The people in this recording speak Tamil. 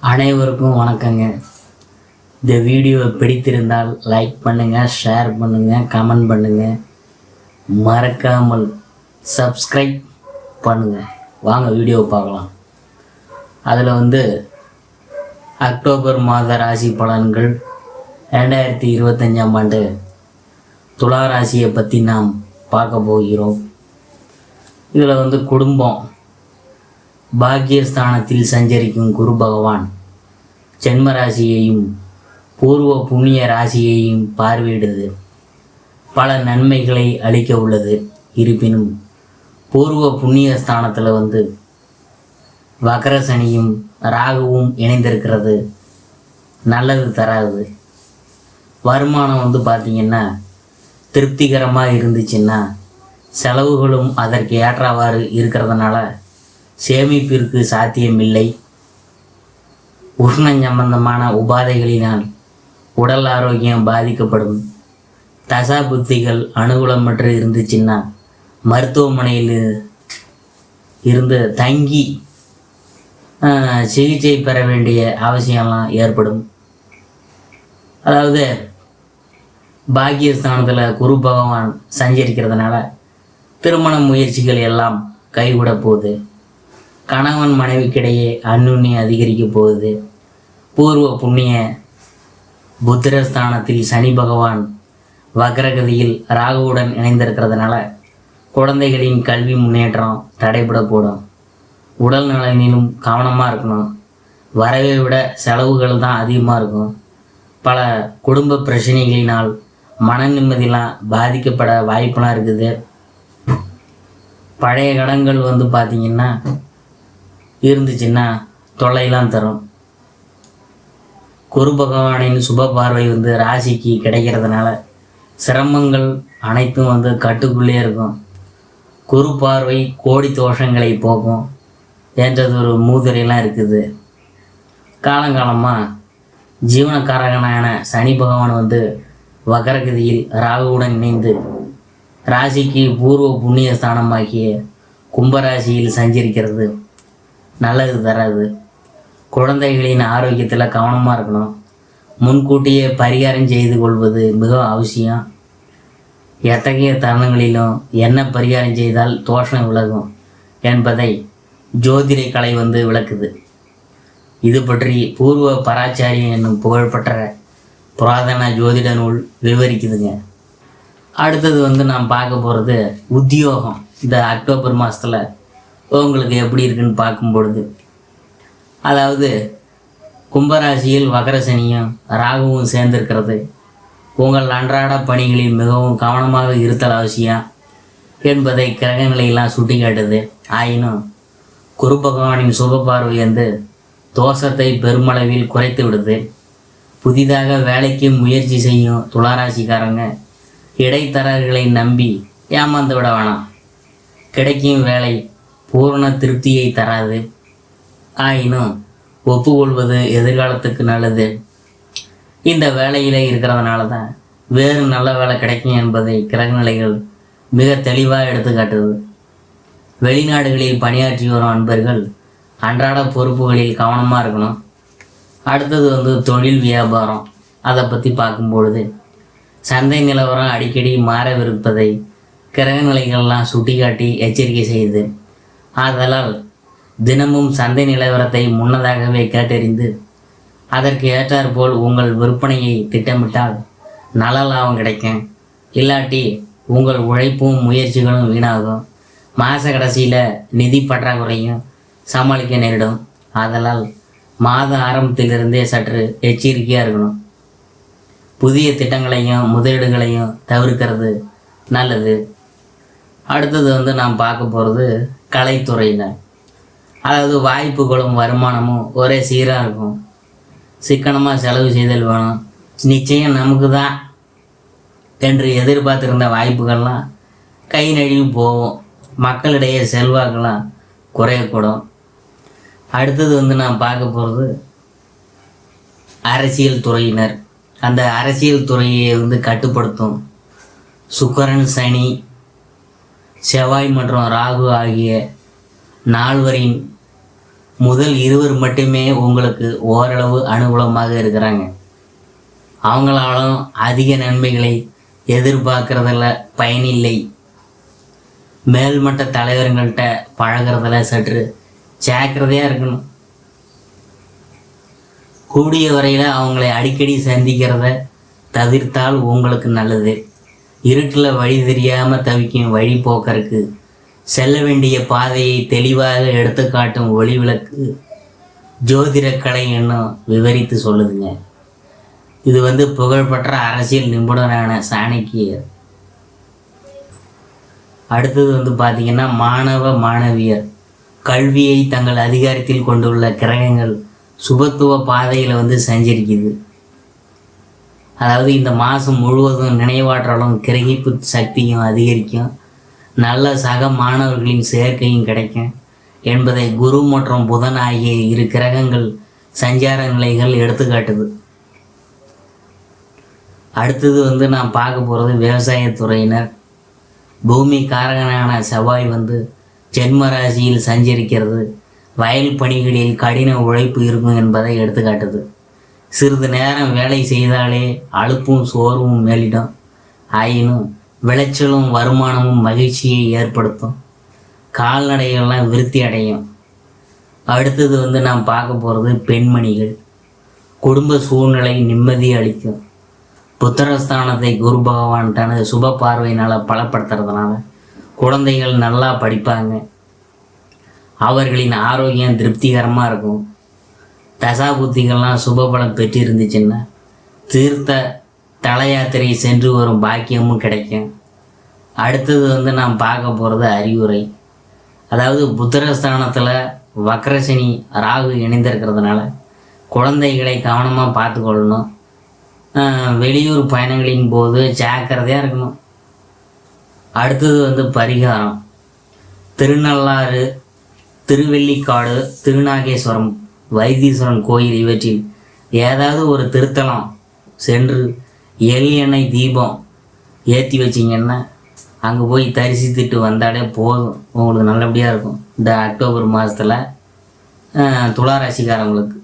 அனைவருக்கும் வணக்கங்க. இந்த வீடியோவை பிடித்திருந்தால் லைக் பண்ணுங்கள், ஷேர் பண்ணுங்கள், கமெண்ட் பண்ணுங்கள், மறக்காமல் சப்ஸ்கிரைப் பண்ணுங்கள். வாங்க வீடியோவை பார்க்கலாம். அதில் அக்டோபர் மாத ராசி பலன்கள் 2025ஆம் ஆண்டு துலா ராசியை பற்றி நாம் பார்க்க போகிறோம். இதில் குடும்பம் பாக்கியஸ்தானத்தில் சஞ்சரிக்கும் குரு பகவான் ஜென்ம ராசியையும் பூர்வ புண்ணிய ராசியையும் பார்வையிடுது பல நன்மைகளை அளிக்க உள்ளது. இருப்பினும் பூர்வ புண்ணிய ஸ்தானத்தில் வக்ர சனியும் ராகுவும் இணைந்திருக்கிறது நல்லது தராது. வருமானம் பார்த்திங்கன்னா திருப்திகரமாக இருந்துச்சுன்னா செலவுகளும் அதற்கு ஏற்றவாறு இருக்கிறதுனால சேமிப்பிற்கு சாத்தியமில்லை. உஷ்ண சம்பந்தமான உபாதைகளினால் உடல் ஆரோக்கியம் பாதிக்கப்படும். தசா புத்திகள் அனுகூலமற்று இருந்துச்சுன்னா மருத்துவமனையில் இருந்து தங்கி சிகிச்சை பெற வேண்டிய அவசியம்லாம் ஏற்படும். அதாவது பாக்கியஸ்தானத்தில் குரு பகவான் சஞ்சரிக்கிறதுனால திருமண முயற்சிகள் எல்லாம் கைவிட போகுது. கணவன் மனைவிக்கிடையே அந்யுன்யம் அதிகரிக்க போகுது. பூர்வ புண்ணிய புத்திரஸ்தானத்தில் சனி பகவான் வக்ரகதியில் ராகுவுடன் இணைந்திருக்கிறதுனால குழந்தைகளின் கல்வி முன்னேற்றம் தடைபடக்கூடும். உடல் நலனிலும் கவனமாக இருக்கணும். வரவை விட செலவுகள் தான் அதிகமாக இருக்கும். பல குடும்ப பிரச்சனைகளினால் மன நிம்மதியெலாம் பாதிக்கப்பட வாய்ப்பெலாம் இருக்குது. பழைய கடன்கள் பார்த்திங்கன்னா இருந்துச்சுன்னா தொல்லையெல்லாம் தரும். குரு பகவானின் சுப பார்வை ராசிக்கு கிடைக்கிறதுனால சிரமங்கள் அனைத்தும் கட்டுக்குள்ளே இருக்கும். குரு பார்வை கோடி தோஷங்களை போக்கும் என்றது ஒரு மூதுரையெல்லாம் இருக்குது. காலங்காலமாக ஜீவனக்காரகனான சனி பகவான் வக்ரகதியில் ராகுவுடன் இணைந்து ராசிக்கு பூர்வ புண்ணிய ஸ்தானமாகிய கும்பராசியில் சஞ்சரிக்கிறது நல்லது தராது. குழந்தைகளின் ஆரோக்கியத்தில் கவனமாக இருக்கணும். முன்கூட்டியே பரிகாரம் செய்து கொள்வது மிக அவசியம். எத்தகைய தருணங்களிலும் என்ன பரிகாரம் செய்தால் தோஷம் விலகும் என்பதை ஜோதிட கலை விளக்குது. இது பற்றி பூர்வ பராச்சாரியம் என்னும் புகழ்பெற்ற புராதன ஜோதிட நூல் விவரிக்குதுங்க. அடுத்தது நாம் பார்க்க போகிறது உத்தியோகம். இந்த அக்டோபர் மாதத்தில் உங்களுக்கு எப்படி இருக்குன்னு பார்க்கும் பொழுது, அதாவது கும்பராசியில் வக்ரசனியும் ராகுவும் சேர்ந்திருக்கிறது உங்கள் அன்றாட பணிகளில் மிகவும் கவனமாக இருத்தல் அவசியம் என்பதை கிரகங்களையெல்லாம் சுட்டி காட்டுது. ஆயினும் குரு பகவானின் சுப பார்வை தோஷத்தை பெருமளவில் குறைத்து விடுது. புதிதாக வேலைக்கு முயற்சி செய்யும் துளாராசிக்காரங்க இடைத்தரகர்களை நம்பி ஏமாந்து விட வேணாம். கிடைக்கும் வேலை பூரண திருப்தியை தராது. ஆயினும் ஒப்புக்கொள்வது எதிர்காலத்துக்கு நல்லது. இந்த வேலையில் இருக்கிறதுனால தான் வேறு நல்ல வேலை கிடைக்கும் என்பதை கிரகநிலைகள் மிக தெளிவாக எடுத்து காட்டுது. வெளிநாடுகளில் பணியாற்றி வரும் அன்பர்கள் அன்றாட பொறுப்புகளில் கவனமாக இருக்கணும். அடுத்தது தொழில் வியாபாரம். அதை பற்றி பார்க்கும்பொழுது சந்தை நிலவரம் அடிக்கடி மாறவிருப்பதை கிரகநிலைகள்லாம் சுட்டிக்காட்டி எச்சரிக்கை செய்யுது. ஆதலால் தினமும் சந்தை நிலவரத்தை முன்னதாகவே கேட்டறிந்து அதற்கு ஏற்றாற்போல் உங்கள் விற்பனையை திட்டமிட்டால் நல்ல லாபம் கிடைக்கும். இல்லாட்டி உங்கள் உழைப்பும் முயற்சிகளும் வீணாகும். மாத கடைசியில் நிதி பற்றாக்குறையும் சமாளிக்க நேரிடும். ஆதலால் மாத ஆரம்பத்திலிருந்தே சற்று எச்சரிக்கையாக இருக்கணும். புதிய திட்டங்களையும் முதலீடுகளையும் தவிர்க்கிறது நல்லது. அடுத்தது நாம் பார்க்க போகிறது கலைத்துறையினர். அதாவது வாய்ப்புகளும் வருமானமும் ஒரே சீராக இருக்கும். சிக்கனமாக செலவு செய்தல் வேணும். நிச்சயம் நமக்கு தான் என்று எதிர்பார்த்திருந்த வாய்ப்புகள்லாம் கை நழுவி போகும். மக்களிடையே செல்வாக்கெல்லாம் குறையக்கூடும். அடுத்தது நாம் பார்க்க போகிறது அரசியல் துறையினர். அந்த அரசியல் துறையை கட்டுப்படுத்தும் சுக்கிரன், சனி, செவ்வாய் மற்றும் ராகு ஆகிய நால்வரின் முதல் 20 மட்டுமே உங்களுக்கு ஓரளவு அனுகூலமாக இருக்கிறாங்க. அவங்களாலும் அதிக நன்மைகளை எதிர்பார்க்கறதில் பயனில்லை. மேல்மட்ட தலைவர்கள்ட்ட பழகிறதுல சற்று ஜாக்கிரதையாக இருக்கணும். கூடிய வரையில் அவங்களை அடிக்கடி சந்திக்கிறத தவிர்த்தால் உங்களுக்கு நல்லது. இருட்டில் வழி தெரியாமல் தவிக்கும் வழிபோக்கருக்கு செல்ல வேண்டிய பாதையை தெளிவாக எடுத்து காட்டும் ஒளி விளக்கு ஜோதிடக்கலை என்னும் விவரித்து சொல்லுதுங்க. இது புகழ்பெற்ற அரசியல் நிபுணரான சாணக்கியர். அடுத்தது பார்த்திங்கன்னா மாணவ மாணவியர். கல்வியை தங்கள் அதிகாரத்தில் கொண்டுள்ள கிரகங்கள் சுபத்துவ பாதையில் சஞ்சரிக்குது. அதாவது இந்த மாதம் முழுவதும் நினைவாற்றலும் கிரகிப்பு சக்தியும் அதிகரிக்கும். நல்ல சக மாணவர்களின் சேர்க்கையும் கிடைக்கும் என்பதை குரு மற்றும் புதன் ஆகிய 2 கிரகங்கள் சஞ்சார நிலைகள் எடுத்துக்காட்டுது. அடுத்தது நான் பார்க்க போகிறது விவசாயத்துறையினர். பூமி காரகனான செவ்வாய் ஜென்ம ராசியில் சஞ்சரிக்கிறது வயல் பணிகளில் கடின உழைப்பு இருக்கும் என்பதை எடுத்துக்காட்டுது. சிறிது நேரம் வேலை செய்தாலே அலுப்பும் சோர்வும் மேலிடும். ஆயினும் விளைச்சலும் வருமானமும் மகிழ்ச்சியை ஏற்படுத்தும். கால்நடைகள்லாம் விருத்தி அடையும். அடுத்தது நாம் பார்க்க போகிறது பெண்மணிகள். குடும்ப சூழ்நிலை நிம்மதி அளிக்கும். புத்திரஸ்தானத்தை குரு பகவான் தனது சுப பார்வையினால் பலப்படுத்துறதுனால குழந்தைகள் நல்லா படிப்பாங்க. அவர்களின் ஆரோக்கியம் திருப்திகரமாக இருக்கும். தசாபுத்திகள்லாம் சுபபலம் பெற்று இருந்துச்சுன்னா தீர்த்த தல யாத்திரை சென்று வரும் பாக்கியமும் கிடைக்கும். அடுத்தது நாம் பார்க்க போகிறது அறிவுரை. அதாவது புத்திரஸ்தானத்தில் வக்ரசனி ராகு இணைந்திருக்கிறதுனால குழந்தைகளை கவனமாக பார்த்துக்கொள்ளணும். வெளியூர் பயணங்களின் போது ஜாக்கிரதையாக இருக்கணும். அடுத்தது பரிகாரம். திருநள்ளாறு, திருவெள்ளிக்காடு, திருநாகேஸ்வரம், வைத்தீஸ்வரன் கோயில் இவற்றில் ஏதாவது ஒரு திருத்தலம் சென்று எண்ணெய் தீபம் ஏற்றி வச்சிங்கன்னா அங்கே போய் தரிசித்துட்டு வந்தாலே போதும், உங்களுக்கு நல்லபடியாக இருக்கும். இந்த அக்டோபர் மாதத்தில் துலா ராசிக்காரங்களுக்கு